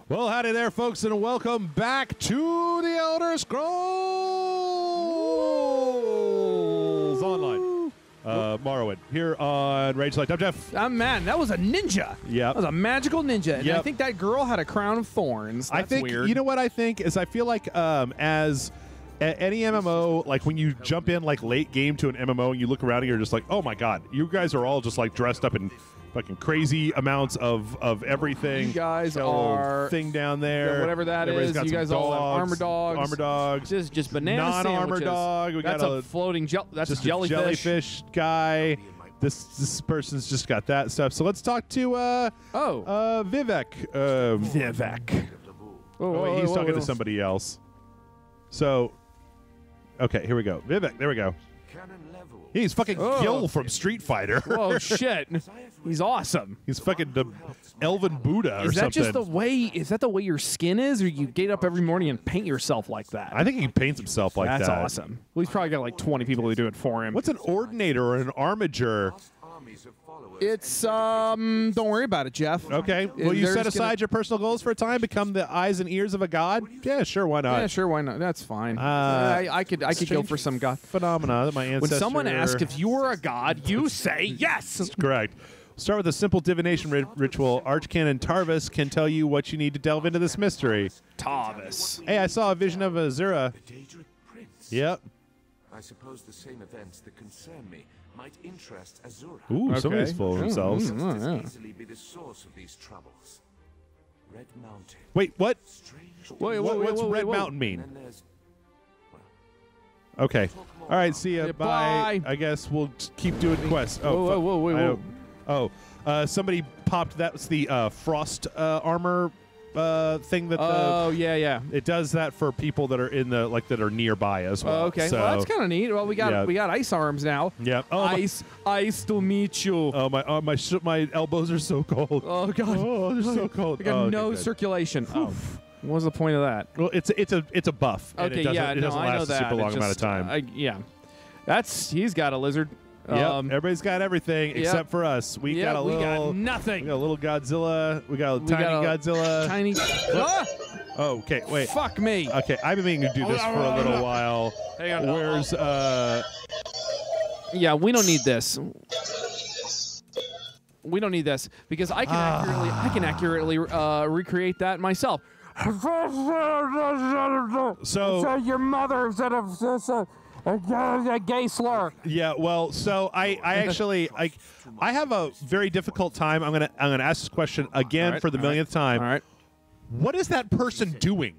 Well, howdy there, folks, and welcome back to the Elder Scrolls Online. Morrowind, here on Rage Select. I'm Jeff. I'm Matt. That was a ninja. Yeah. That was a magical ninja. And I think that girl had a crown of thorns. That's weird. You know what I think is I feel like as any MMO, like when you jump in like late game to an MMO and you look around and you're just like, oh my god, you guys are all just like dressed up in fucking crazy amounts of everything. You guys are thing down there, whatever that is. You guys all have armor dogs. Armor dogs. Just banana non-armor sandwiches. dog. We that's got a floating that's just a jellyfish. Jellyfish guy. This person's just got that stuff. So let's talk to Vivek. Vivek. Wait, he's talking to somebody else. So, okay, here we go. Vivek, there we go. He's fucking Gil from Street Fighter. Oh shit, he's awesome. He's fucking the Elven Buddha or something. Is that just the way? Is that the way your skin is, or you get up every morning and paint yourself like that? I think he paints himself like that. That's awesome. Well, he's probably got like 20 people who do it for him. What's an ordinator or an armager? It's don't worry about it, Jeff. Okay. Will you set aside your personal goals for a time, become the eyes and ears of a god? Yeah, sure, why not? Yeah, sure, why not? That's fine. I could go for some god phenomena that my ancestors. When someone asks if you are a god, you say yes. That's correct. Start with a simple divination ritual. Archcanon Tarvis can tell you what you need to delve into this mystery. Tarvis. Hey, I saw a vision of Azura. Yep. I suppose the same events that concern me might interest Azura. Ooh, okay. Somebody's full of themselves. Easily be the source of these troubles. Red Mountain. Wait, what? What's Red Mountain mean? And there's, okay. All right, see ya. Yeah, bye. bye. I guess we'll keep doing quests. Whoa. Somebody popped. That's the frost armor thing that. Yeah. It does that for people that are in the that are nearby as well. Okay, so, well that's kind of neat. Well, we got ice arms now. Yeah. Oh, ice to meet you. Oh my elbows are so cold. Oh god. Oh, they're so cold. We got no circulation. Oh. What was the point of that? Well, it's a buff. Okay, and it doesn't I know last that. a super long amount of time. He's got a lizard. Yep, everybody's got everything except for us. We got nothing. We got a little Godzilla. We got a tiny Godzilla. Tiny. Oh, okay, wait. Fuck me. Okay, I've been meaning to do this for a little while. Hang on. Where's Yeah, we don't need this. We don't need this because I can accurately recreate that myself. So your mother said a gay slur. Yeah, well, so I actually I have a very difficult time. I'm gonna ask this question again for the millionth time. All right. What is that person doing?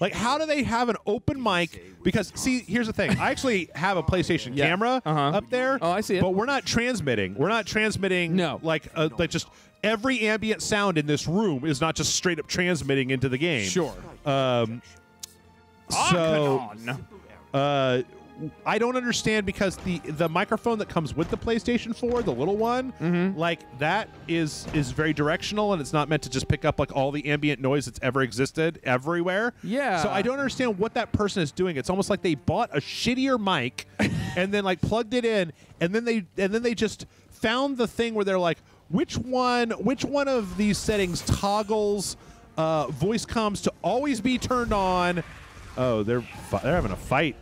Like, how do they have an open mic? Because, see, here's the thing. I actually have a PlayStation camera up there. Oh, I see it. But we're not transmitting. We're not transmitting. No. Like just every ambient sound in this room is not just straight up transmitting into the game. Sure. I don't understand because the microphone that comes with the PlayStation 4, the little one, like that is very directional and it's not meant to just pick up like all the ambient noise that's ever existed everywhere. Yeah. So I don't understand what that person is doing. It's almost like they bought a shittier mic and then like plugged it in and then they just found the thing where they're like, which one of these settings toggles voice comms to always be turned on? Oh, they're having a fight.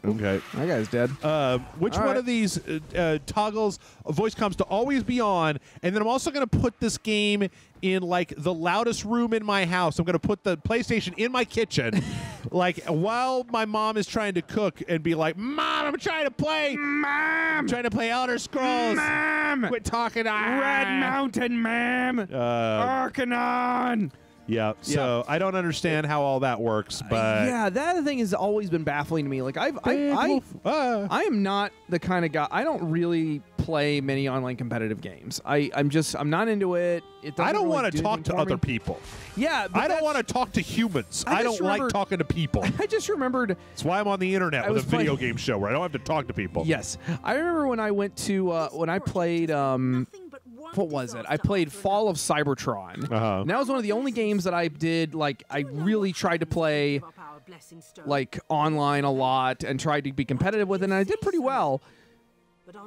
Okay. That guy's dead. Which one of these toggles voice comms to always be on? And then I'm also going to put this game in like the loudest room in my house. I'm going to put the PlayStation in my kitchen, like while my mom is trying to cook, and be like, "Mom, I'm trying to play. Mom, I'm trying to play Elder Scrolls. Mom, quit talking. Red Mountain, ma'am. Arcanon." Yeah, so I don't understand how all that works, but that thing has always been baffling to me. Like I am not the kind of guy. I don't really play many online competitive games. I'm not into it. I don't want to talk to other people. Yeah, but I don't want to talk to humans. I don't like talking to people. I just remembered. That's why I'm on the internet with a video game show where I don't have to talk to people. Yes, I remember when I went to when I played. What was it? I played Fall of Cybertron. And that was one of the only games that I did, like, I really tried to play, like, online a lot and tried to be competitive with it, and I did pretty well.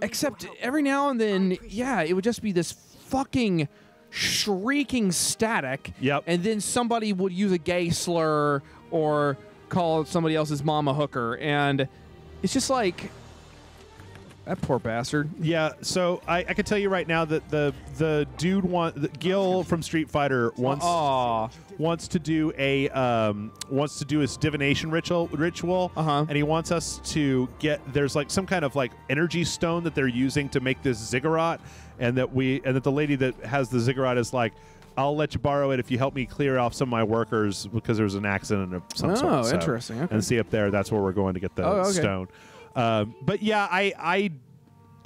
Except every now and then, yeah, it would just be this fucking shrieking static. Yep. And then somebody would use a gay slur or call somebody else's mom a hooker. And it's just like, that poor bastard. Yeah, so I can tell you right now that the dude Gil from Street Fighter wants to do his divination ritual, and he wants us to there's like some kind of like energy stone that they're using to make this ziggurat, and that the lady that has the ziggurat is like, I'll let you borrow it if you help me clear off some of my workers because there was an accident of some sort. Oh, interesting. Okay. And see up there, that's where we're going to get the stone. But yeah, I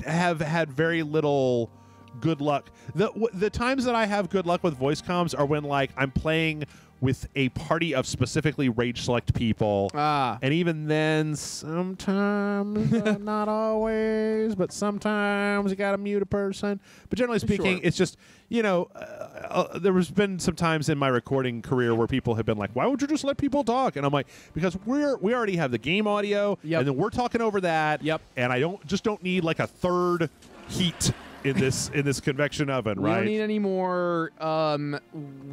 have had very little good luck. The times that I have good luck with voice comms are when like I'm playing with a party of specifically rage select people, and even then, sometimes not always, but sometimes you gotta mute a person. But generally speaking, it's just there has been some times in my recording career where people have been like, "Why would you just let people talk?" And I'm like, because we already have the game audio, and then we're talking over that, and I don't need like a third heat in this convection oven, right? We don't need any more.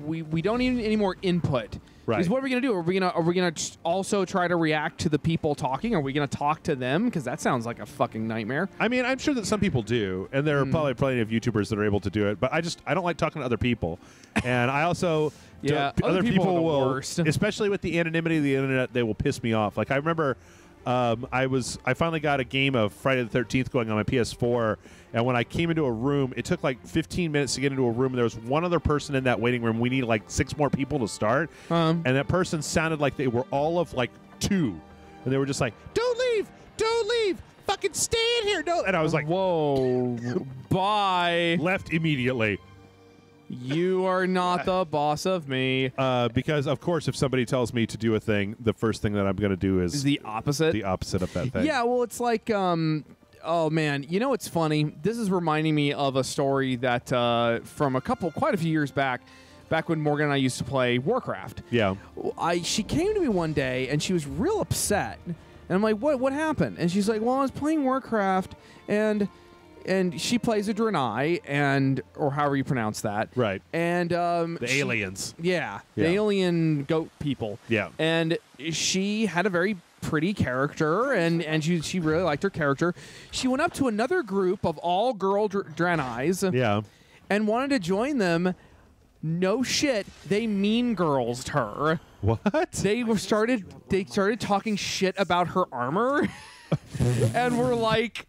We don't need any more input. Right. Because what are we gonna do? Are we gonna also try to react to the people talking? Are we gonna talk to them? Because that sounds like a fucking nightmare. I mean, I'm sure that some people do, and there are probably plenty of YouTubers that are able to do it. But I don't like talking to other people, and I also other people will, worst. especially with the anonymity of the internet, they will piss me off. Like I remember. I finally got a game of Friday the 13th going on my PS4, and when I came into a room, it took like 15 minutes to get into a room, and there was one other person in that waiting room. We needed like 6 more people to start, and that person sounded like they were all of like 2, and they were just like, don't leave, fucking stay in here, no. And I was like, whoa, bye. Left immediately. You are not the boss of me. Because, of course, if somebody tells me to do a thing, the first thing that I'm going to do is the opposite? The opposite of that thing. Yeah, well, it's like, oh, man. You know what's funny? This is reminding me of a story that from quite a few years back when Morgan and I used to play Warcraft. Yeah. She came to me one day, and she was real upset. And I'm like, what happened? And she's like, well, I was playing Warcraft, and she plays a Draenei, or however you pronounce that. Right. And the aliens. Yeah. The alien goat people. Yeah. And she had a very pretty character, and she really liked her character. She went up to another group of all-girl Draeneis. Yeah. And wanted to join them. No shit. They mean girls'd her. What? They started talking shit about her armor. And we're like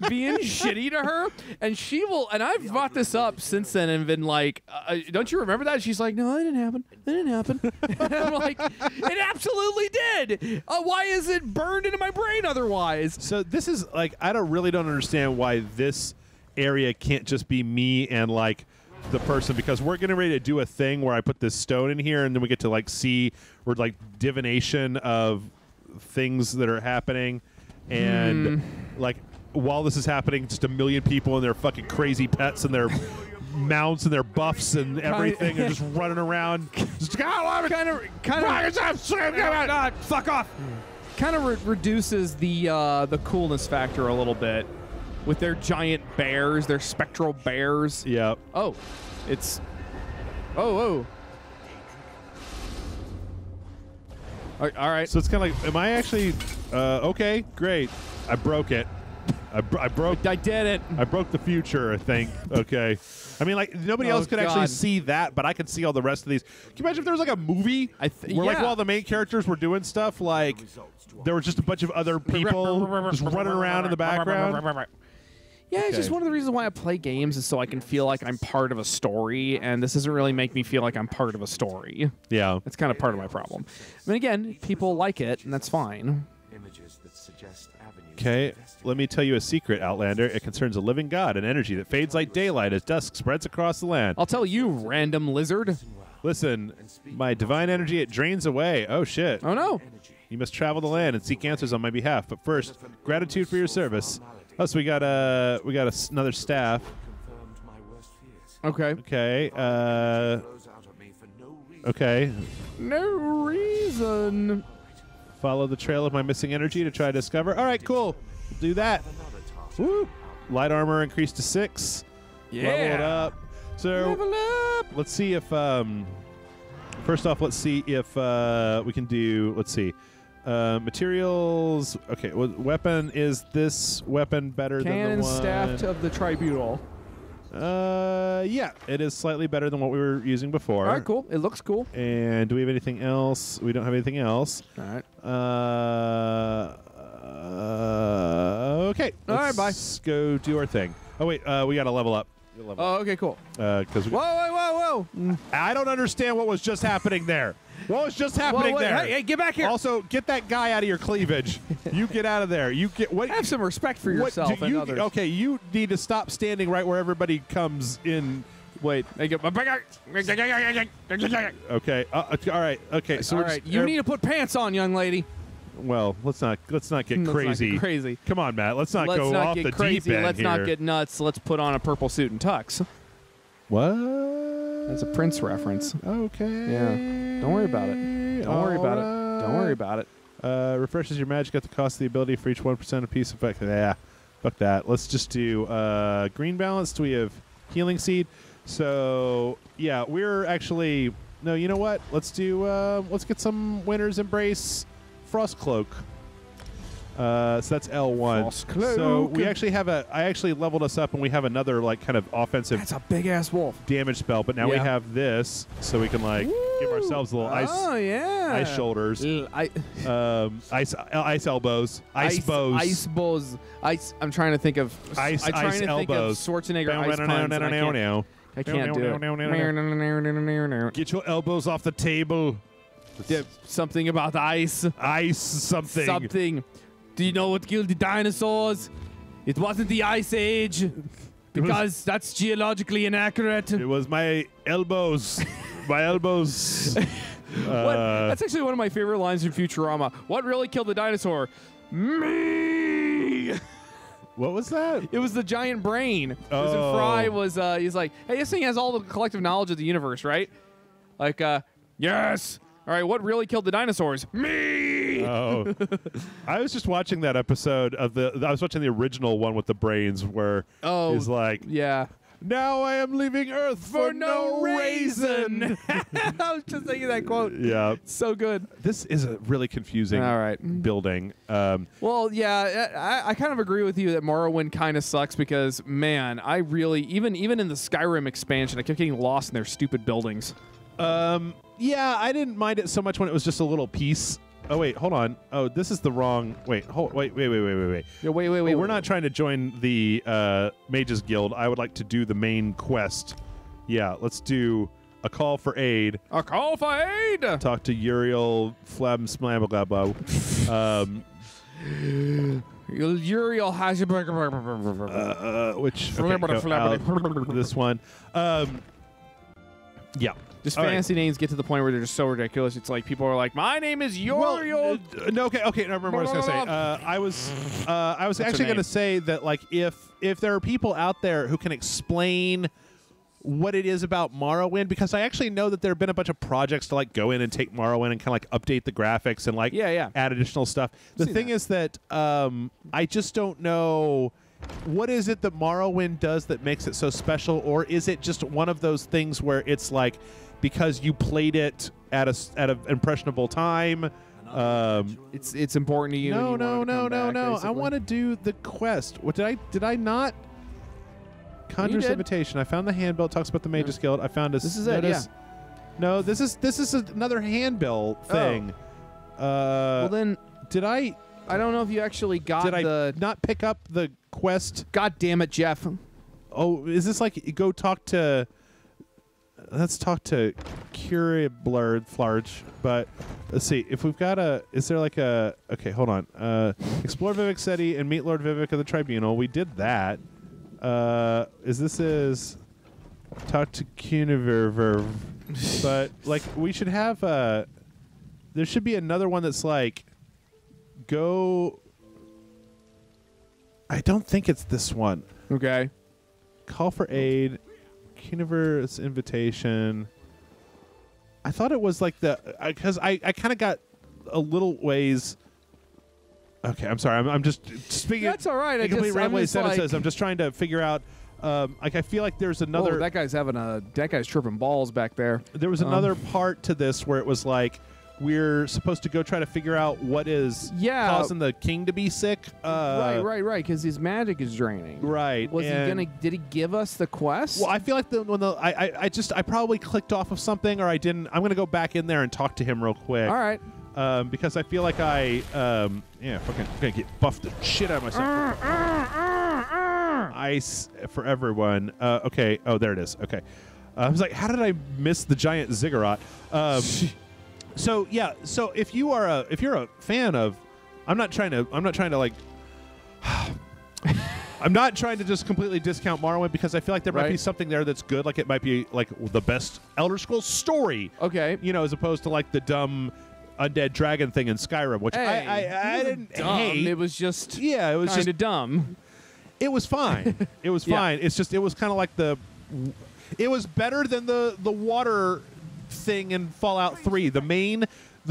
being shitty to her, and she will. And I've brought this up since then and been like, "Don't you remember that?" She's like, "No, it didn't happen. It didn't happen." And I'm like, "It absolutely did. Why is it burned into my brain otherwise?" So this is like, I really don't understand why this area can't just be me and like the person, because we're getting ready to do a thing where I put this stone in here, and then we get to like see or like divination of things that are happening. And like while this is happening, just a million people and their fucking crazy pets and their mounts and their buffs and everything are just running around. Just, kind of fuck off. Kind of reduces the coolness factor a little bit with their giant bears, their spectral bears. Yeah. Oh, it's oh. All right. So it's kind of like, am I actually okay? Great. I broke it. I did it. I broke the future, I think. Okay. I mean, like, nobody else could actually see that, but I could see all the rest of these. Can you imagine if there was like a movie where like while the main characters were doing stuff, like there was just a bunch of other people just running around in the background? Yeah, it's just one of the reasons why I play games is so I can feel like I'm part of a story, and this doesn't really make me feel like I'm part of a story. Yeah. That's kind of part of my problem. I mean, again, people like it, and that's fine. Okay, let me tell you a secret, Outlander. It concerns a living god, an energy that fades like daylight as dusk spreads across the land. I'll tell you, random lizard. Listen, my divine energy, it drains away. Oh, shit. Oh, no. You must travel the land and seek answers on my behalf. But first, gratitude for your service. Oh, so we got another staff. Okay. Okay. Okay. No reason. Follow the trail of my missing energy to try to discover. All right, cool. We'll do that. Woo. Light armor increased to 6. Yeah. Level it up. So Level let's see if first off, let's see if we can do. Let's see. Materials. Okay, weapon. Is this weapon better than the one? Cannon staff of the tribunal. Yeah, it is slightly better than what we were using before. All right, cool. It looks cool. And do we have anything else? We don't have anything else. All right. Okay. All right, bye. Let's go do our thing. Oh wait, we got to level up. Oh, okay, cool. Because Whoa. I don't understand what was just happening there. What was just happening there? Hey, get back here. Also, get that guy out of your cleavage. You get out of there. You get what? Have some respect for yourself and others. Okay, you need to stop standing right where everybody comes in. Wait. Okay. All right. Okay. So all right. You need to put pants on, young lady. Well, let's not get crazy. Crazy. Come on, Matt. Let's not go off the deep end Let's not get nuts. Let's put on a purple suit and tux. What? That's a Prince reference. Okay. Yeah. Don't worry about it. Don't worry about it. Don't worry about it. Refreshes your magic at the cost of the ability for each 1% of piece effect. Yeah. Fuck that. Let's just do green balance. Do we have healing seed? So yeah, we're actually no. You know what? Let's do. Let's get some Winter's Embrace Frost Cloak. So that's L1. Frost Cloak. So we actually have I actually leveled us up, and we have another like kind of offensive. That's a big ass wolf. Damage spell, but now we have this, so we can like give ourselves a little ice. Oh yeah. Ice shoulders. Ice elbows. Ice bows. Ice bows. Ice. I'm trying to think of. Ice elbows. Think of Schwarzenegger ice puns. I can't do it. Get your elbows off the table. Something about ice. Ice something. Something. Do you know what killed the dinosaurs? It wasn't the Ice Age. Because that's geologically inaccurate. It was my elbows. My elbows. That's actually one of my favorite lines in Futurama. What really killed the dinosaur? Me! What was that? It was the giant brain. Because Fry was, he's like, hey, this thing has all the collective knowledge of the universe, right? Like, yes. All right, what really killed the dinosaurs? Me! Oh. I was just watching that episode of I was watching the original one with the brains where he's like, yeah. Now I am leaving Earth for no reason. I was just thinking that quote. Yeah. So good. This is a really confusing building. Well, yeah, I kind of agree with you that Morrowind kind of sucks because, man, I really, even in the Skyrim expansion, I kept getting lost in their stupid buildings. Yeah, I didn't mind it so much when it was just a little piece. Oh wait, hold on. Oh, this is the wrong. Wait. Yeah, wait. We're not trying to join the Mages Guild. I would like to do the main quest. Yeah, let's do a call for aid. A call for aid. Talk to Uriel Flab Smlamblabo. Uriel has which this one. Yeah. Just fantasy names get to the point where they're just so ridiculous. It's like people are like, "My name is Uriel." No, okay. No, remember what I was gonna say. I was actually gonna say that like if there are people out there who can explain what it is about Morrowind, because I actually know that there have been a bunch of projects to like go in and take Morrowind and kind of like update the graphics and like add additional stuff. The thing is that I just don't know. What is it that Morrowind does that makes it so special, or is it just one of those things where it's like because you played it at an impressionable time? It's important to you. No. I want to do the quest. What did I not? Conjurer's Invitation. I found the handbill. It talks about the Mages Guild. I found this. This is it. Yeah. No, this is another handbill thing. Well then, did I? I don't know if you actually got Did I not pick up the quest? God damn it, Jeff. Oh, is this like go talk to... Let's talk to Curibblard Flarge. But let's see. If we've got a... Is there like a... Okay, hold on. Explore Vivek City and meet Lord Vivek of the Tribunal. We did that. Is... Talk to Cuniververv. But, like, we should have... there should be another one that's like... Go. I don't think it's this one. Okay. Call for aid. Universe Invitation. I thought it was like the because I kind of got a little ways. Okay, I'm sorry. I'm just speaking. That's all right. Complete rambling sentences. I'm just trying to figure out Like I feel like there's another. Oh, that guy's tripping balls back there. There was another part to this where it was like we're supposed to go try to figure out what is causing the king to be sick. Right. Because his magic is draining. Right. Did he give us the quest? Well, I feel like I probably clicked off of something or I didn't. I'm gonna go back in there and talk to him real quick. All right. Because I feel like fucking gonna get buffed the shit out of myself. Ice for everyone. Okay. Oh, there it is. Okay. I was like, how did I miss the giant ziggurat? So yeah. So if you're a fan of, I'm not trying to like. I'm not trying to just completely discount Morrowind because I feel like there might be something there that's good. Like it might be like the best Elder Scrolls story. Okay. As opposed to like the dumb undead dragon thing in Skyrim, which I didn't hate. It was just it was kind of dumb. It was fine. It was fine. It's just it was kind of like it was better than the water thing in Fallout 3. The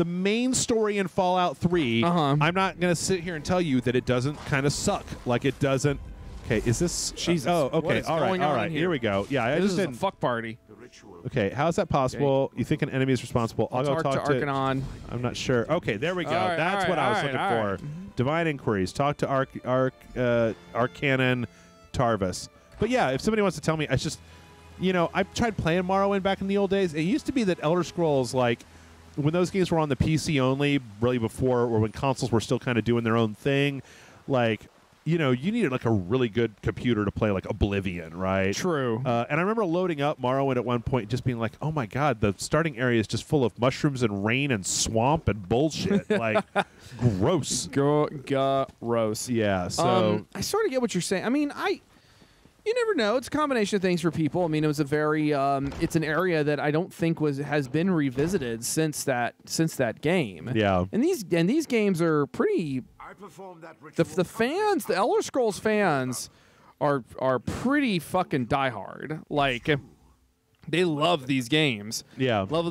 main story in Fallout 3. I'm not going to sit here and tell you that it doesn't kind of suck. Like it doesn't. Okay, is this Jesus? Oh, okay. What is all right. going on here? Here we go. Yeah, I This just is a didn't. fuck party. Okay, how is that possible? You think an enemy is responsible? I'll go talk to Arcanon. I'm not sure. Okay, there we go. All right, That's what I was looking for. Divine inquiries. Talk to Arcanon Tarvis. But yeah, if somebody wants to tell me, I just, I tried playing Morrowind back in the old days. It used to be that Elder Scrolls, like, when those games were on the PC only, really before, or when consoles were still kind of doing their own thing, like, you needed like a really good computer to play like Oblivion, right? True. And I remember loading up Morrowind at one point, just being like, "Oh my god, the starting area is just full of mushrooms and rain and swamp and bullshit." Like, gross. Gross. Yeah. So I sort of get what you're saying. I mean, you never know. It's a combination of things for people. I mean, it was a very it's an area that I don't think has been revisited since that game. Yeah. And these games are pretty. The fans, the Elder Scrolls fans, are pretty fucking diehard. Like, they love these games. Yeah. Love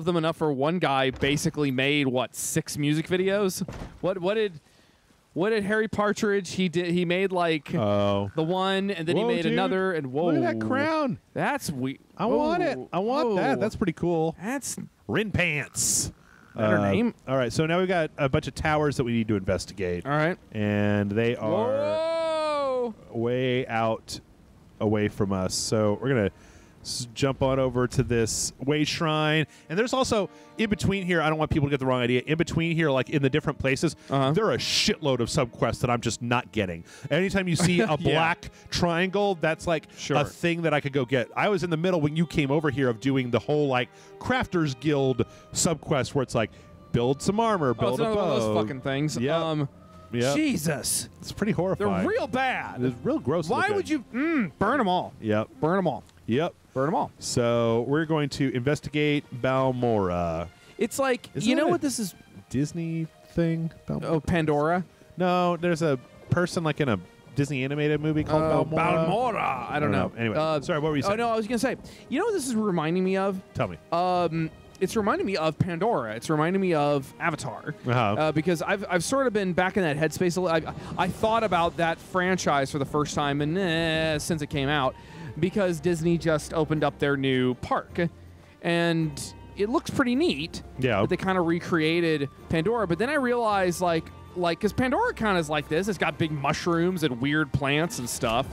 them enough for one guy basically made 6 music videos. What did Harry Partridge? He made like the one, and then he made another, and whoa! Look at that crown. That's we. I want it. I want that. That's pretty cool. That's Rin Pants. better name. All right, so now we've got a bunch of towers that we need to investigate. All right, and they are way out away from us. So we're gonna jump on over to this way shrine, and there's also in between here, I don't want people to get the wrong idea, in between here, like in the different places, there are a shitload of subquests that I'm just not getting. Anytime you see a black triangle, that's like a thing that I could go get. I was in the middle when you came over here of doing the whole like Crafters Guild subquest where it's like build some armor, build a bow. One of those fucking things. Yep. Jesus, it's pretty horrifying. They're real bad. It's real gross. Why would you burn them all? Yep. Burn them all. Yep. Burn them all. So we're going to investigate Balmora. It's like, what this is? Disney thing? Oh, Pandora? No, there's a person like in a Disney animated movie called Balmora. Balmora. I don't know. Anyway, sorry, what were you saying? Oh, no, I was going to say, you know what this is reminding me of? Tell me. It's reminding me of Pandora. It's reminding me of Avatar. Because I've sort of been back in that headspace a little. I thought about that franchise for the first time since it came out, because Disney just opened up their new park, and it looks pretty neat. Yeah. That they kind of recreated Pandora, but then I realized like because Pandora kind of is like this. It's got big mushrooms and weird plants and stuff.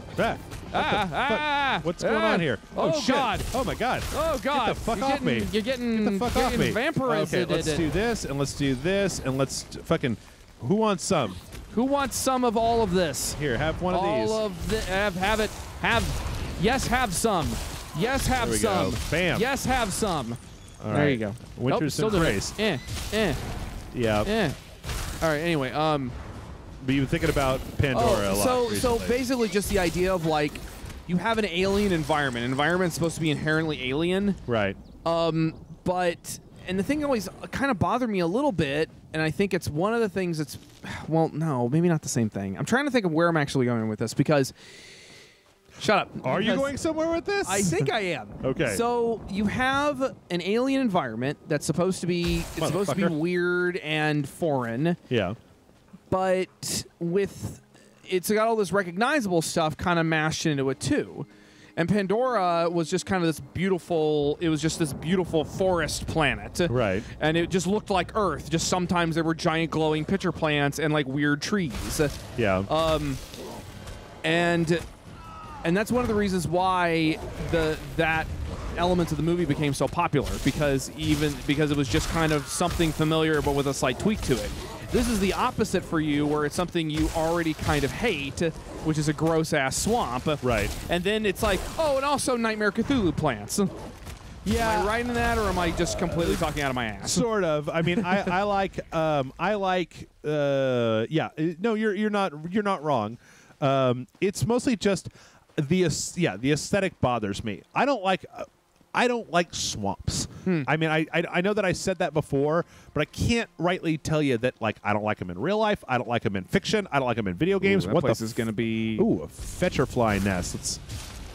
What's going on here? Oh shit. God! Oh my God! Oh God! Get the fuck off me! You're getting Get the fuck off me! Vampirized. Okay, let's do this and let's do this and let's fucking. Who wants some? Who wants some of all of this? Here, have one of these. All of the have it. Yes, have some. Yes, have there we some. Go. Bam. Yes, have some. All there right. you go. Winter's Embrace. Yeah. All right. Anyway, but you've been thinking about Pandora a lot. So basically, just the idea of like, you have an alien environment. An environment's supposed to be inherently alien. Right. But the thing that always kind of bothered me a little bit, and I think it's one of the things that's, well, no, maybe not the same thing. I'm trying to think of where I'm actually going with this because. Shut up. Are you going somewhere with this? I think I am. Okay. So you have an alien environment that's supposed to be weird and foreign. Yeah. But with it's got all this recognizable stuff kind of mashed into it too. And Pandora was just kind of this beautiful, it was just this beautiful forest planet. Right. And it just looked like Earth. Just sometimes there were giant glowing pitcher plants and like weird trees. Yeah. And that's one of the reasons why that elements of the movie became so popular, because it was just kind of something familiar but with a slight tweak to it. This is the opposite for you, where it's something you already kind of hate, which is a gross-ass swamp. Right. And then it's like, oh, and also Nightmare Cthulhu plants. Yeah. Am I right in that, or am I just completely talking out of my ass? Sort of. I mean, I like. Yeah. No, you're not wrong. It's mostly just the aesthetic bothers me. I don't like swamps. I mean, I know that I said that before, but I can't rightly tell you that, like, I don't like them in real life. I don't like them in fiction. I don't like them in video games. That place is going to be... Ooh, a fetcher fly nest. It's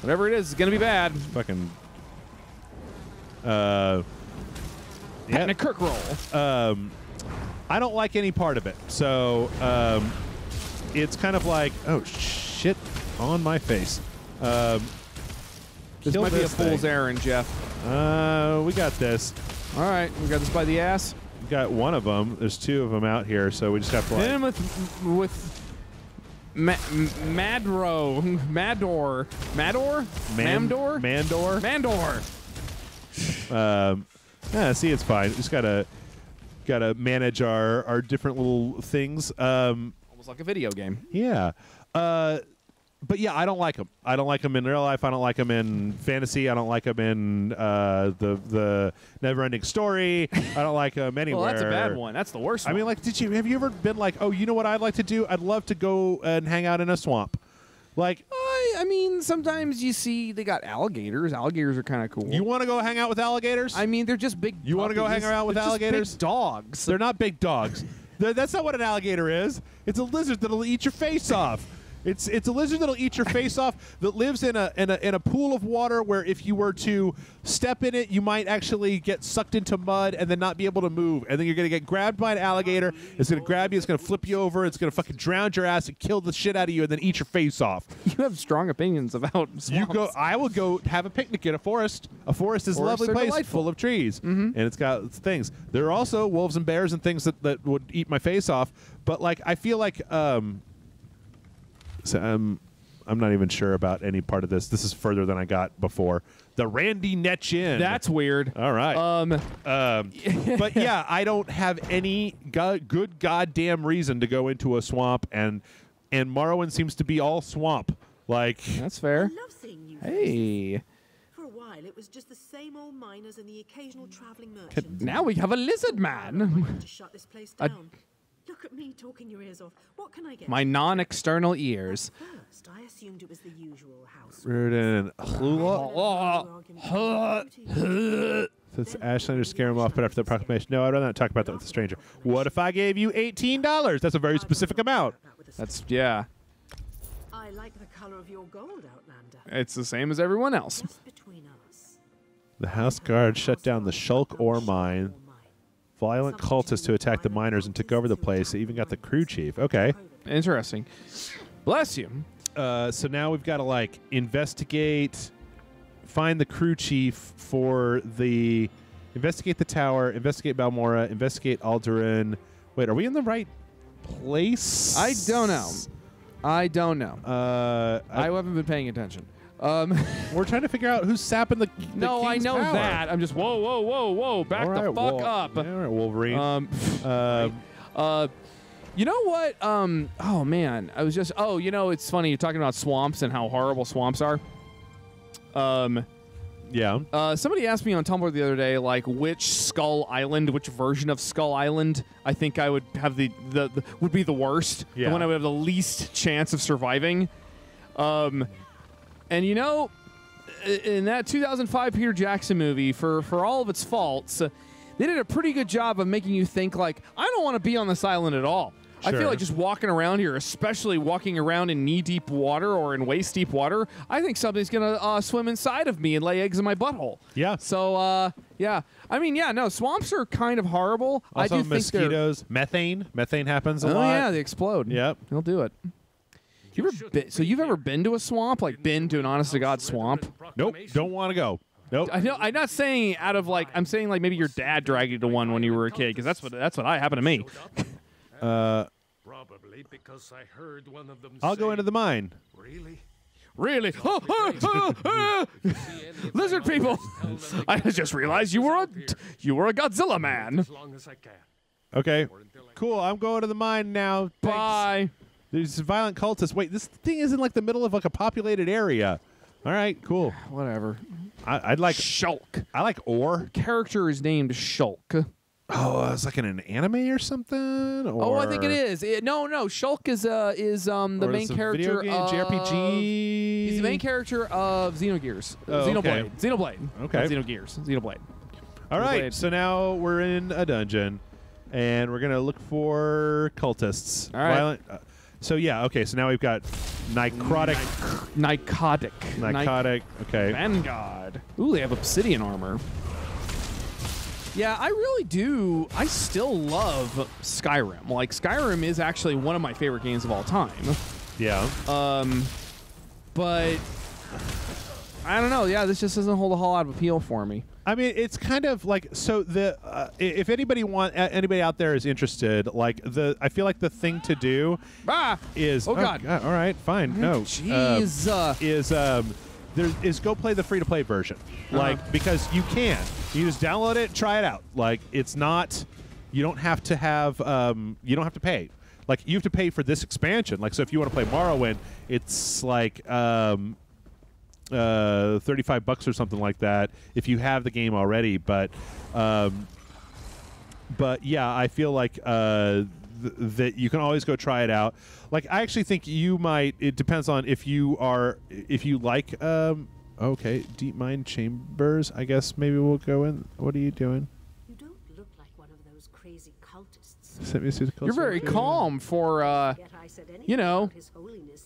whatever it is, it's going to be bad. fucking... Patting a Kirk roll. I don't like any part of it. So it's kind of like, oh, shit on my face. This might be a fool's errand, Jeff. We got this. All right, we got this by the ass. We got one of them. There's two of them out here, so we just have to. Like, Then with Mador, Mandor. Yeah, see, it's fine. Just gotta manage our different little things. Almost like a video game. Yeah. But yeah, I don't like them. I don't like them in real life. I don't like them in fantasy. I don't like them in the Never-Ending Story. I don't like them anywhere. Well, that's a bad one. That's the worst one. I mean, like, have you ever been like, oh, you know what I'd like to do? I'd love to go and hang out in a swamp. Like, I mean, sometimes you see they got alligators. Alligators are kind of cool. You want to go hang out with alligators? I mean, they're just big. You want to go hang out with They're alligators? Just big dogs. They're not big dogs. That's not what an alligator is. It's a lizard that'll eat your face off. It's a lizard that'll eat your face off, that lives in a pool of water where if you were to step in it, you might actually get sucked into mud and then not be able to move. And then you're going to get grabbed by an alligator. It's going to grab you. It's going to flip you over. It's going to fucking drown your ass and kill the shit out of you and then eat your face off. You have strong opinions about swamps. I will go have a picnic in a forest. A forest is a lovely place full of trees. And it's got things. There are also wolves and bears and things that would eat my face off. But, like, I feel like... So I'm not even sure about any part of this. This is further than I got before. The Randy Netchin. That's weird. All right. But yeah, I don't have any good goddamn reason to go into a swamp, and Morrowind seems to be all swamp. Like, that's fair. I love seeing you hey. For a while, it was just the same old miners and the occasional traveling merchant. Now we have a lizard man. To shut this place down. Look at me talking your ears off. What can I get? My non-external ears. First, I assumed it was the usual house. Rudin Since Ashlander scare him off, but after the proclamation, no, I'd rather not talk about that with a stranger. What if I gave you $18? That's a very specific amount. That's, yeah. I like the color of your gold, Outlander. It's the same as everyone else. Just between us. The House Guard shut down the Shulk ore mine. Violent cultists who attacked the miners and took over the place. They even got the crew chief. Okay. Interesting. Bless you. So now we've got to, like, investigate, find the crew chief for the... Investigate the tower, investigate Balmora, investigate Alderaan. Wait, are we in the right place? I don't know. I haven't been paying attention. We're trying to figure out who's sapping the No, I king's know power. that. I'm just whoa. Back the fuck up. Yeah, all right, Wolverine. You know what? Oh man, I was just. Oh, you know, it's funny. You're talking about swamps and how horrible swamps are. Yeah. Somebody asked me on Tumblr the other day, like, which Skull Island, which version of Skull Island I think I would have the would be the worst. Yeah. The one I would have the least chance of surviving. And you know, in that 2005 Peter Jackson movie, for all of its faults, they did a pretty good job of making you think, like, I don't want to be on this island at all. Sure. I feel like just walking around here, especially walking around in knee-deep water or in waist-deep water, I think something's going to swim inside of me and lay eggs in my butthole. Yeah. So, yeah. I mean, yeah, no, swamps are kind of horrible. Also, I do mosquitoes. Methane. Methane happens a lot. Oh, yeah, they explode. Yep. They'll do it. You've ever been to a swamp? Like been to an honest to God swamp? Nope. Don't want to go. Nope. I know. I'm not saying out of like. I'm saying like maybe your dad dragged you to one when you were a kid, because that's what happened to me. Probably because I heard one of them I'll go into the mine. Really? Really? Lizard people! I just realized you were a Godzilla man. As long as I can. Okay. Cool. I'm going to the mine now. Thanks. Bye. There's violent cultists. Wait, this thing is in like the middle of like a populated area. All right, cool. Whatever. I'd like Shulk. I like ore. Character is named Shulk. Oh, it's like in an anime or something. Or Oh, I think it is. No. Shulk is the main character video game, of JRPG. He's the main character of Xenogears. Oh, Xenoblade. okay. Xenoblade. Okay. Not Xenogears. Xenoblade. All right, Xenoblade. so now we're in a dungeon, and we're gonna look for cultists. All right. Violent. So yeah, okay. So now we've got Necrotic. Okay. Vanguard. Ooh, they have obsidian armor. Yeah, I really do. I still love Skyrim. Like, Skyrim is actually one of my favorite games of all time. Yeah. But I don't know. Yeah, this just doesn't hold a whole lot of appeal for me. I mean, it's kind of like so. If anybody out there is interested, like I feel like the thing to do is oh god. All right, fine. No, jeez, is go play the free-to-play version, like because you just download it, try it out. Like it's not, you don't have to have, you don't have to pay. Like you have to pay for this expansion. Like so, if you want to play Morrowind, it's like $35 or something like that if you have the game already. But yeah, I feel like that you can always go try it out. Like I actually think you might. It depends on if you like. Okay, deep mine chambers. I guess maybe we'll go in. What are you doing? You don't look like one of those crazy cultists. Sent me to the You're very calm for you know,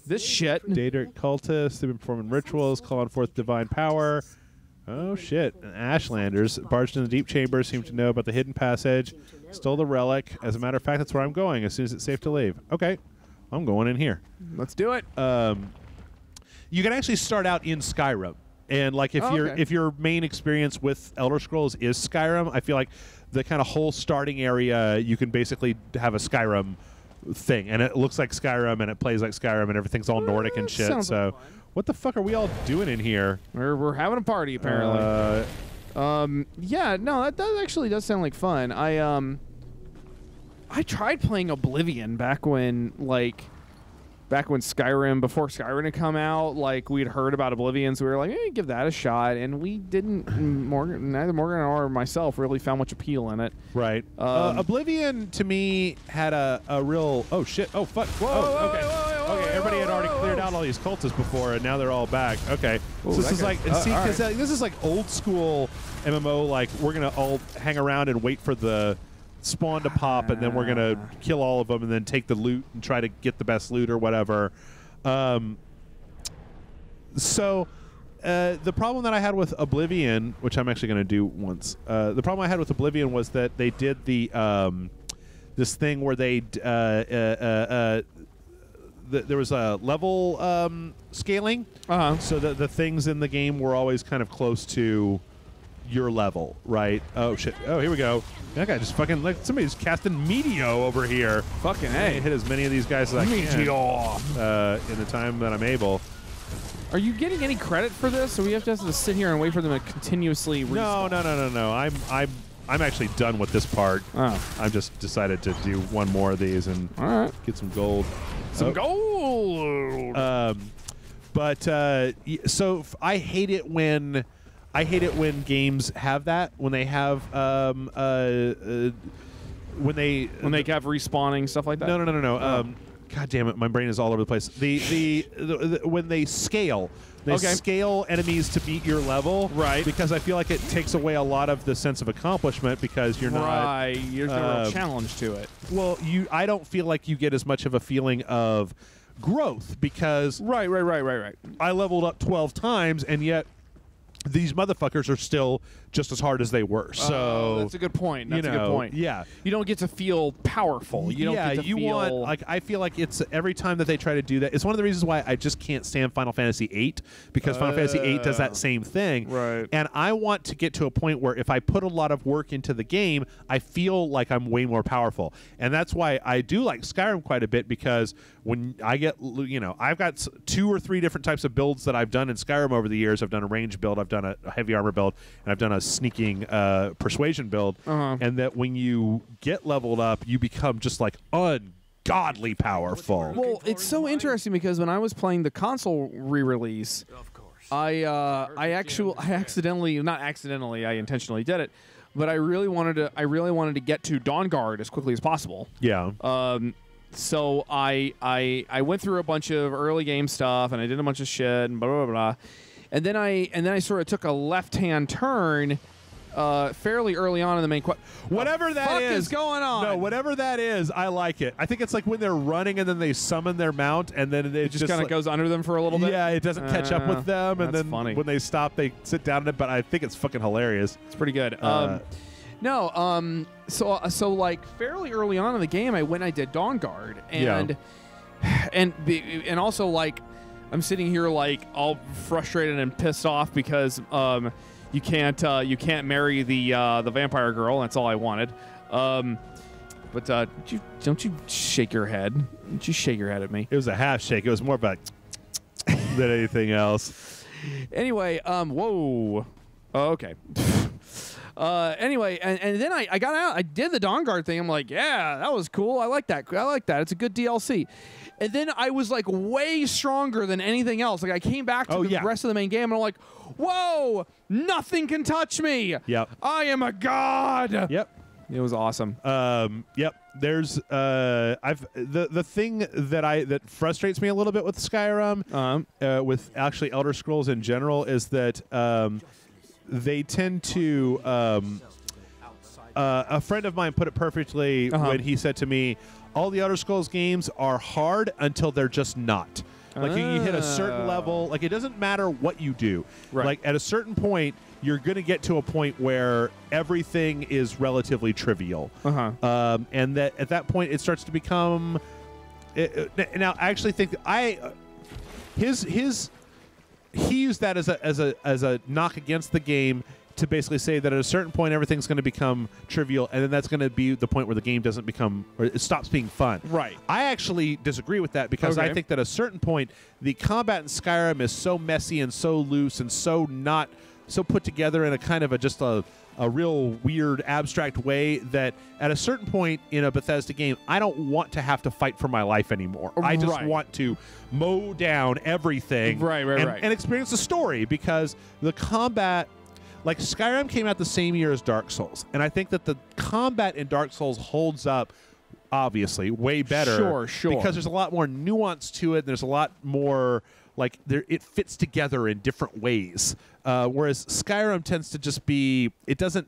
this shit. Data cultists. They've been performing rituals, calling forth divine power. Oh shit! And Ashlanders barged in the deep chamber, seem to know about the hidden passage, stole the relic. As a matter of fact, that's where I'm going as soon as it's safe to leave. Okay, I'm going in here. Let's do it. You can actually start out in Skyrim, and like if your main experience with Elder Scrolls is Skyrim, I feel like the kind of whole starting area you can basically have a Skyrim thing, and it looks like Skyrim, and it plays like Skyrim, and everything's all Nordic and shit. So. Like What the fuck are we all doing in here? We're having a party apparently. Yeah, no, that actually does sound like fun. I tried playing Oblivion back when Skyrim, before Skyrim had come out. Like we'd heard about Oblivion, so we were like, hey, give that a shot, and we didn't. Neither Morgan or myself really found much appeal in it. Right. Oblivion to me had a real. Oh shit. Oh fuck. Whoa. Okay. Okay. Everybody had already cleared out all these cultists before, and now they're all back. Okay. So this is like, see, because this is like old school MMO. Like we're gonna all hang around and wait for the spawn to pop, and then we're gonna kill all of them, and then take the loot and try to get the best loot or whatever. So the problem that I had with Oblivion, which I'm actually gonna do once, the problem I had with Oblivion was that they did the this thing where they there was a level scaling, so the things in the game were always kind of close to your level, right? Oh shit! Oh, here we go. That guy just fucking like somebody's casting Meteor over here. Fucking hey! Hit as many of these guys as I can in the time that I'm able. Are you getting any credit for this, or we have to sit here and wait for them to continuously respawn? No. I'm actually done with this part. Oh. I've just decided to do one more of these and get some gold. Gold. So I hate it when games have that, when they have when they have respawning stuff like that. No. God damn it, my brain is all over the place. The when they scale. They scale enemies to beat your level, right? Because I feel like it takes away a lot of the sense of accomplishment because you're not right. There's no real challenge to it. Well, I don't feel like you get as much of a feeling of growth because right. I leveled up 12 times and yet these motherfuckers are still just as hard as they were. So that's a good point. That's a good point. Yeah, you don't get to feel powerful. You don't get to feel want, like, I feel like it's every time that they try to do that. It's one of the reasons why I just can't stand Final Fantasy VIII, because Final Fantasy VIII does that same thing. Right. And I want to get to a point where if I put a lot of work into the game, I feel like I'm way more powerful. And that's why I do like Skyrim quite a bit, because when I get, I've got 2 or 3 different types of builds that I've done in Skyrim over the years. I've done a range build, I've done a heavy armor build, and I've done a sneaking persuasion build. And that when you get leveled up, you become just like ungodly powerful. Well, it's so interesting because when I was playing the console re-release, I intentionally did it, but I really wanted to get to Dawnguard as quickly as possible. Yeah. So I went through a bunch of early game stuff, and I did a bunch of shit and blah blah blah, and then I sort of took a left-hand turn fairly early on in the main quest. Whatever that is going on. No, whatever that is, I like it. I think it's like when they're running and then they summon their mount, and then it just kind of goes under them for a little bit. Yeah, it doesn't catch up with them, and then funny. when they stop, they sit down in it. But I think it's fucking hilarious. It's pretty good. So like fairly early on in the game, I went and I did Dawnguard, and also like I'm sitting here like all frustrated and pissed off because you can't marry the vampire girl. That's all I wanted. But don't you shake your head? Don't you shake your head at me? It was a half shake. It was more about than anything else. Anyway, whoa. Oh, okay. Anyway, and then I got out. I did the Dawnguard thing. I'm like, yeah, that was cool. I like that. It's a good DLC. And then I was like way stronger than anything else. Like I came back to the rest of the main game, and I'm like, whoa, nothing can touch me. Yep. I am a god. Yep. It was awesome. Yep. There's the thing that frustrates me a little bit with Skyrim, with actually Elder Scrolls in general, is that they tend to. A friend of mine put it perfectly when he said to me, all the Elder Scrolls games are hard until they're just not. Like you hit a certain level, like it doesn't matter what you do. Right. Like at a certain point, you're going to get to a point where everything is relatively trivial. And that at that point, it starts to become. Now, I actually think that he used that as a knock against the game, to basically say that at a certain point everything's going to become trivial, and then that's going to be the point where the game doesn't become, or it stops being fun. Right. I actually disagree with that, because I think that at a certain point the combat in Skyrim is so messy and so loose and so not so put together in a kind of just a real weird abstract way, that at a certain point in a Bethesda game, I don't want to have to fight for my life anymore. I just want to mow down everything and experience the story, because the combat. Like, Skyrim came out the same year as Dark Souls, and I think that the combat in Dark Souls holds up, obviously, way better. Sure. Because there's a lot more nuance to it. There's a lot more, like, it fits together in different ways. Whereas Skyrim tends to just be, it doesn't,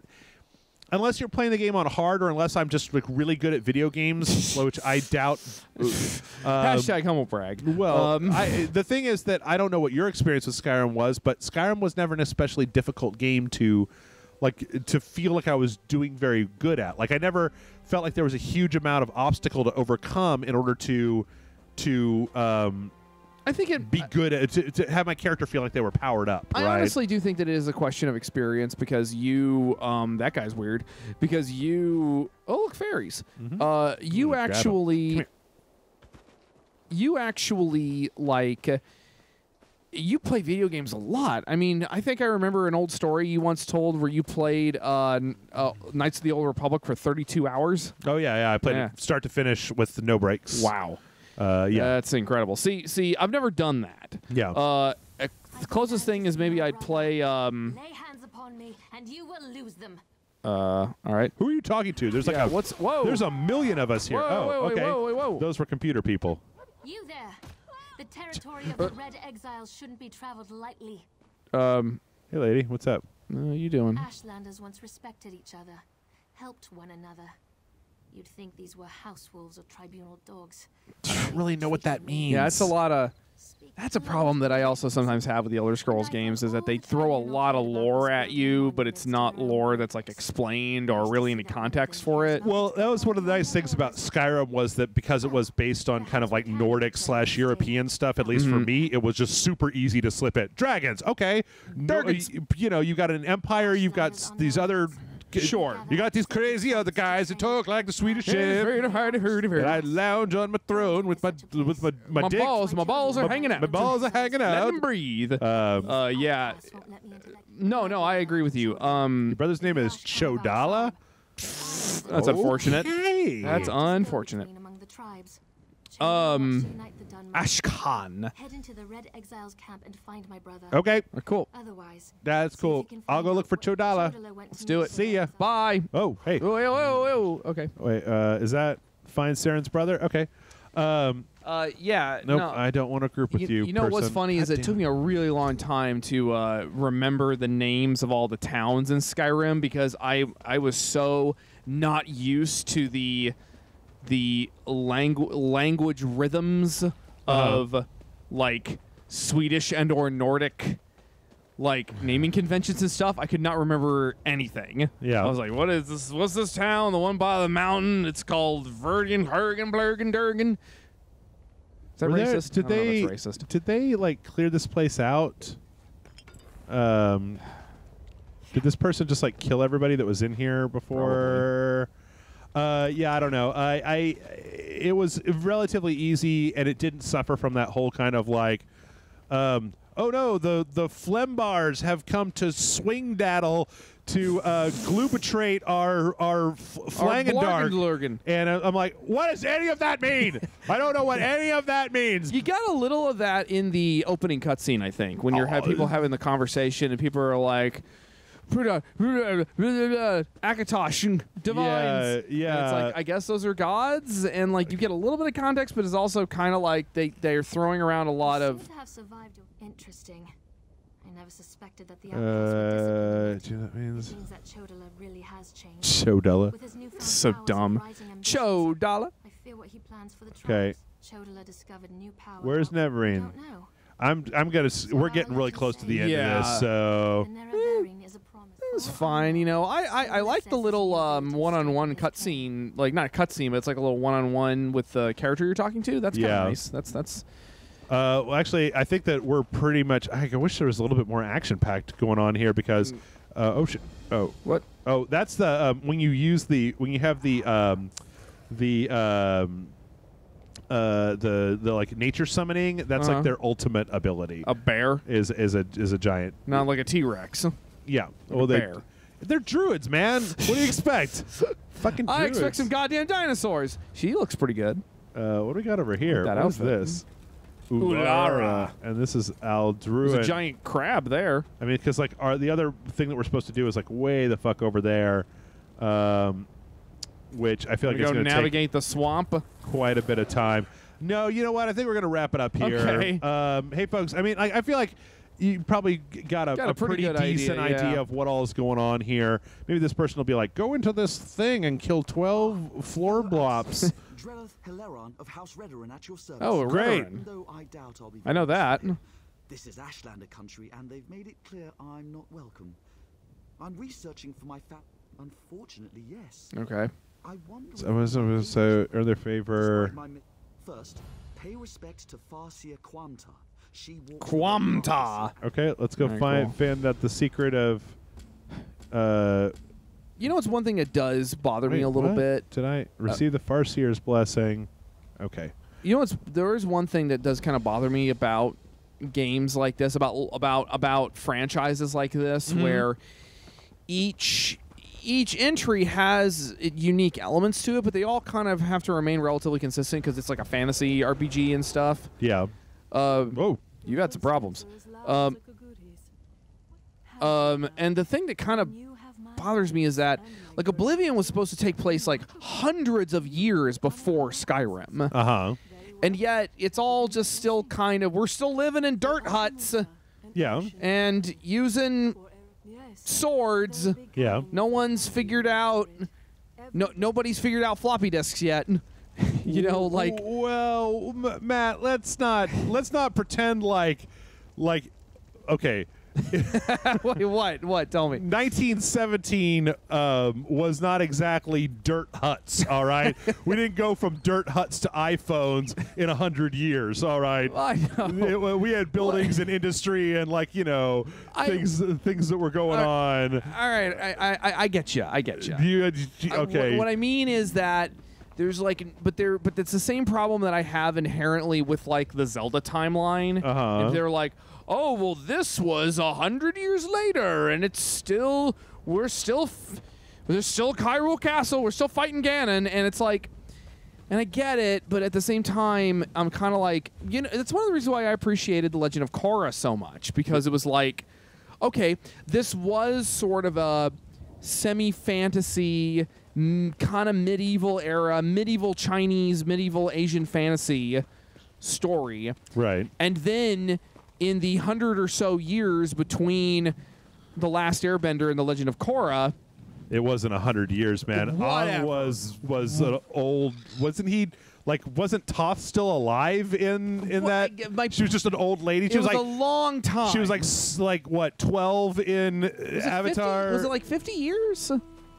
unless you're playing the game on hard, or unless I'm just like really good at video games, which I doubt. Hashtag humble brag. Well, the thing is that I don't know what your experience with Skyrim was, but Skyrim was never an especially difficult game to feel like I was doing very good at. Like I never felt like there was a huge amount of obstacle to overcome in order to I think it'd be good at to have my character feel like they were powered up. I honestly do think that it is a question of experience, because you that guy's weird, because you look, fairies. You actually like you play video games a lot. I mean, I think I remember an old story you once told where you played Knights of the Old Republic for 32 hours. Oh yeah, I played it start to finish with no breaks. Wow. That's incredible. See, I've never done that. Yeah. The closest thing is maybe I'd play. Lay hands upon me, and you will lose them. All right. Who are you talking to? There's whoa. There's a million of us here. Whoa. Those were computer people. You there. The territory of the Red Exiles shouldn't be traveled lightly. Hey, lady, what's up? How you doing? Ashlanders once respected each other, helped one another. You'd think these were house wolves or tribunal dogs. I don't really know what that means. Yeah, it's a lot of. That's a problem that I also sometimes have with the Elder Scrolls games is that they throw a lot of lore at you, but it's not lore that's like explained or really any context for it. Well, that was one of the nice things about Skyrim was that because it was based on kind of like Nordic/European stuff, at least for me, it was just super easy to slip it. Dragons, okay. Dragons. You know, you've got an empire, you've got these other... Sure. You got these crazy other guys that talk like the Swedish chef. And I lounge on my throne with my dick. My balls are hanging out. My balls are hanging out. Let them breathe. Yeah. No, I agree with you. Your brother's name is Chodala? That's unfortunate. Okay. That's unfortunate. Among the tribes. Ashkan. Head into the Red Exiles camp and find my brother. Okay. Cool. Otherwise, That's cool. I'll go look for Chodala. Let's do it. See ya. Bye. Oh, hey. Oh. Okay. Wait, is that Fine Saren's brother? Okay. Yeah. Nope, No. I don't want to group with you. You know what's funny is it took me a really long time to remember the names of all the towns in Skyrim because I was so not used to the language rhythms of like Swedish and or Nordic like naming conventions and stuff. I could not remember anything. Yeah. I was like, what is this? What's this town? The one by the mountain? It's called Vergen, Hergen, Blurgen, Durgen. Is that racist? Did I don't know they? if that's racist. Did they like clear this place out? Did this person just like kill everybody that was in here before? Yeah, I don't know. It was relatively easy, and it didn't suffer from that whole kind of like, oh no, the Flembars have come to swing daddle to glubitrate our Flangendark. And I'm like, what does any of that mean? I don't know what any of that means. You got a little of that in the opening cutscene, I think, when you're people having the conversation and people are like, Akatosh divines. Yeah. And it's like, I guess those are gods, and like you get a little bit of context, but it's also kind of like they're throwing around a lot You of. seem to have survived your interesting. I never suspected that the outlaws would Do you know what that means? It means that Chodala really has changed. Chodala. With his newfound So powers and dumb. rising ambitions, Chodala. I fear what he plans for the Okay. tribes. Chodala discovered new power. Where's Neverine? Don't know. I'm gonna. We're getting really close to the end of this, so. The Nerevarine is a promise. It's fine, you know. I like the little one-on-one cutscene, like not a cutscene, but it's like a little one-on-one with the character you're talking to. That's kind of nice. That's. Well, actually, I think that we're pretty much. I wish there was a little bit more action-packed going on here because. Oh shit! Oh What? Oh, that's the when you use when you have the like nature summoning. That's like their ultimate ability. A bear is a giant. not like a T-Rex. Yeah. Like Well, a bear. they're druids, man. What do you expect? Fucking druids. I expect some goddamn dinosaurs. She looks pretty good. What do we got over here? That What is outfit. this? Ulara. And this is Aldruin. There's a giant crab there. I mean, because like the other thing that we're supposed to do is like way the fuck over there, which I feel like We it's go going to navigate the swamp. quite a bit of time. No, you know what? I think we're going to wrap it up here. Okay. Hey, folks. I mean, I feel like you probably got a pretty good decent idea of what all is going on here. Maybe this person will be like, go into this thing and kill 12 floor blops. Drelleth Hileron of House Redoran at your service. Oh, Great. Redoran. Though I doubt I'll be. I know that. This is Ashlander country, and they've made it clear I'm not welcome. I'm researching for my Unfortunately, yes. Okay. I wonder. So, earn their favor. First, pay respect to Farsia Quamta. She walks Quamta. Okay, let's go Very cool. find out the secret of. You know what's one thing that does bother me Wait, a little what? bit? Did I receive the Farseer's blessing? Okay. You know there is one thing that does kind of bother me about games like this, about franchises like this, where each entry has unique elements to it, but they all kind of have to remain relatively consistent because it's like a fantasy RPG and stuff. Yeah. Whoa. You got some problems. And the thing that kind of bothers me is that, like, Oblivion was supposed to take place like hundreds of years before Skyrim. Uh-huh. And yet, it's all just still kind of, we're still living in dirt huts Yeah. and using swords. Yeah. No one's figured out nobody's figured out floppy disks yet. You know, like, well, Matt, let's not pretend like okay. Wait, what? Tell me. 1917 was not exactly dirt huts, all right? We didn't go from dirt huts to iPhones in 100 years, all right? I know. We had buildings and industry and, like, you know, things that were going on. All right, I get you. Okay. What I mean is that there's like, but it's the same problem that I have inherently with like the Zelda timeline. And they're like, oh, well, this was 100 years later, and it's still, there's still Hyrule Castle, we're still fighting Ganon, and it's like, and I get it, but at the same time, I'm kind of like, you know, that's one of the reasons why I appreciated The Legend of Korra so much, because it was like, okay, this was sort of a semi-fantasy, kind of medieval era, medieval Chinese, medieval Asian fantasy story. Right. And then in the 100 or so years between The Last Airbender and The Legend of Korra, it wasn't 100 years, man. Whatever. Aang was an old. Wasn't he? Like, wasn't Toph still alive in that? She was just an old lady. She it was like a long time. She was like what, 12 in Avatar? 50? Was it like 50 years?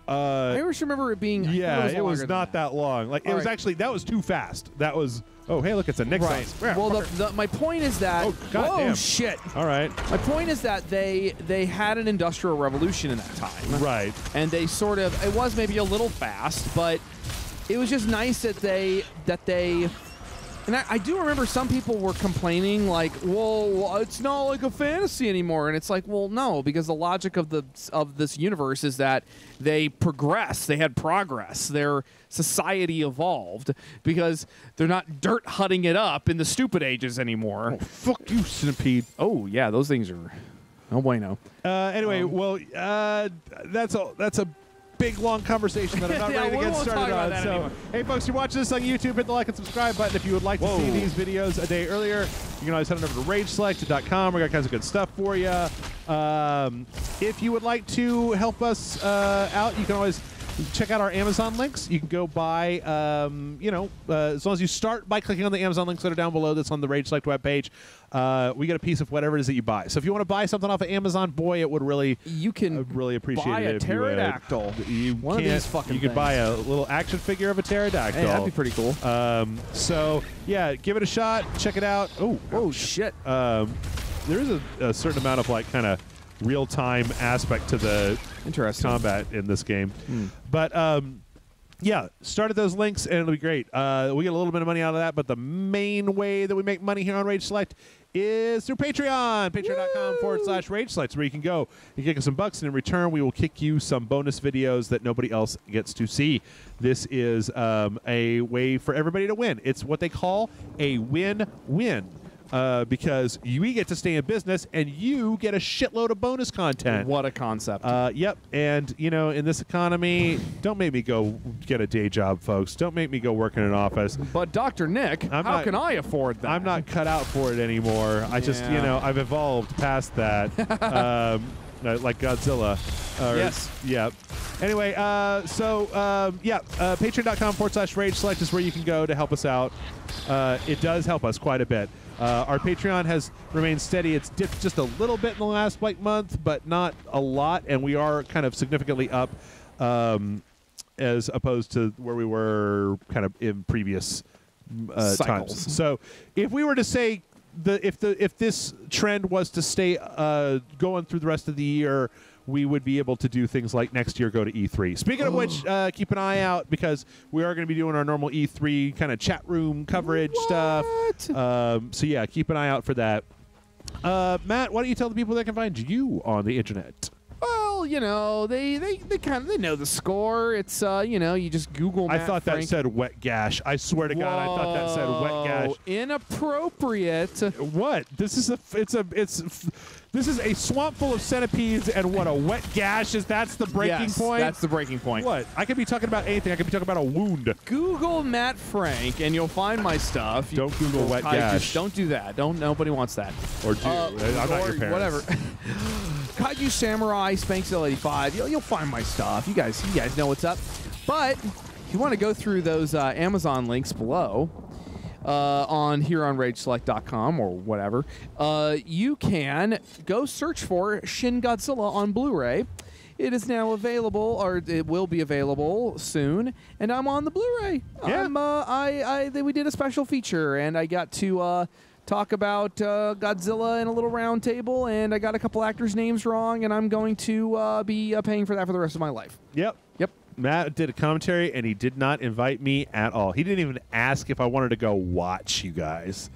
I always remember it being. Yeah, it was not that long. Like, it was actually, that was too fast. That was. Oh, hey, look, it's a Nixon. Right. Yeah, well, my point is that. Oh, goddamn. Shit! All right. My point is that they had an industrial revolution in that time. Right. And they sort of, it was maybe a little fast, but it was just nice that they. And I do remember some people were complaining, like, well, it's not like a fantasy anymore. And it's like, well, no, because the logic of this universe is that they progress. They had progress. Their society evolved because they're not dirt hutting it up in the stupid ages anymore. Oh, fuck you, centipede. Oh, yeah, those things are no bueno. Anyway, well, that's a big long conversation that I'm not ready to get started on. So, anymore. Hey folks, you're watching this on YouTube, hit the like and subscribe button if you would like to see these videos a day earlier. You can always head on over to RageSelect.com. We got kinds of good stuff for you. If you would like to help us out, you can always check out our Amazon links. You can go buy, as long as you start by clicking on the Amazon links that are down below that's on the Rage Select webpage, we get a piece of whatever it is that you buy. So if you want to buy something off of Amazon, boy, it would really, you can really appreciate buy it. A pterodactyl. One of these fucking. You could buy a little action figure of a pterodactyl. Hey, that'd be pretty cool. So yeah, give it a shot. Check it out. Oh shit. There is a certain amount of like kind of real-time aspect to the combat in this game. But yeah, start at those links and it'll be great. We get a little bit of money out of that, but the main way that we make money here on Rage Select is through Patreon. Patreon.com/Rage Select, where you can go and kick us some bucks, and in return we will kick you some bonus videos that nobody else gets to see. This is a way for everybody to win. It's what they call a win-win. Because we get to stay in business and you get a shitload of bonus content. What a concept. Yep. And, you know, in this economy, don't make me go get a day job, folks. Don't make me go work in an office. But, Dr. Nick, how can I afford that? I'm not cut out for it anymore. I just, you know, I've evolved past that. Like Godzilla. Yes. Yeah. Anyway, patreon.com/Rage Select is where you can go to help us out. It does help us quite a bit. Our Patreon has remained steady. It's dipped just a little bit in the last month, but not a lot, and we are kind of significantly up as opposed to where we were kind of in previous times. So if we were to say if this trend was to stay going through the rest of the year, we would be able to do things like next year go to E3. Speaking of which, keep an eye out because we are going to be doing our normal E3 kind of chat room coverage stuff. So yeah, keep an eye out for that. Matt, why don't you tell the people they can find you on the internet? Well, you know, they know the score. It's you just Google Matt I thought Frank. that said wet gash. I swear to God, I thought that said wet gash. Inappropriate. What? This is a swamp full of centipedes, and what, a wet gash is? That's the breaking point? That's the breaking point. What? I could be talking about anything. I could be talking about a wound. Google Matt Frank, and you'll find my stuff. Don't Google wet gash. Don't do that. Nobody wants that. Or do. I'm not your parents. Whatever. Kaiju Samurai, Spanksville 85. You'll find my stuff. You guys know what's up. But if you want to go through those Amazon links below on here on RageSelect.com or whatever, you can go search for Shin Godzilla on Blu-ray. It is now available, or it will be available soon, and I'm on the Blu-ray. Yeah. We did a special feature, and I got to talk about Godzilla in a little round table, and I got a couple actors' names wrong, and I'm going to be paying for that for the rest of my life. Yep. Yep. Matt did a commentary, and he did not invite me at all. He didn't even ask if I wanted to go watch you guys.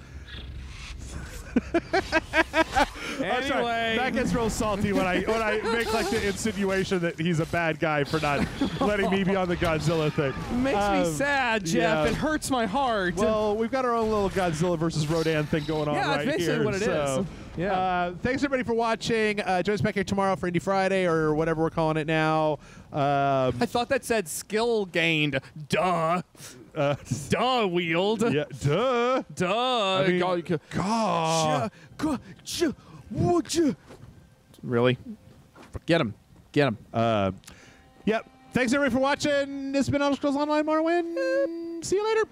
Anyway, that gets real salty when I make like the insinuation that he's a bad guy for not letting me be on the Godzilla thing. Makes me sad, Jeff. yeah. It hurts my heart. Well, we've got our own little Godzilla versus Rodan thing going on Yeah, right that's basically here. what it is. Yeah. Thanks everybody for watching. Join us back here tomorrow for Indie Friday or whatever we're calling it now. I thought that said skill gained. Duh. Duh, wield. Yeah, duh. Duh. I mean, God. Really? Get him. Get him. Yep. Thanks everybody for watching. This has been Elder Scrolls Online Morrowind. See you later.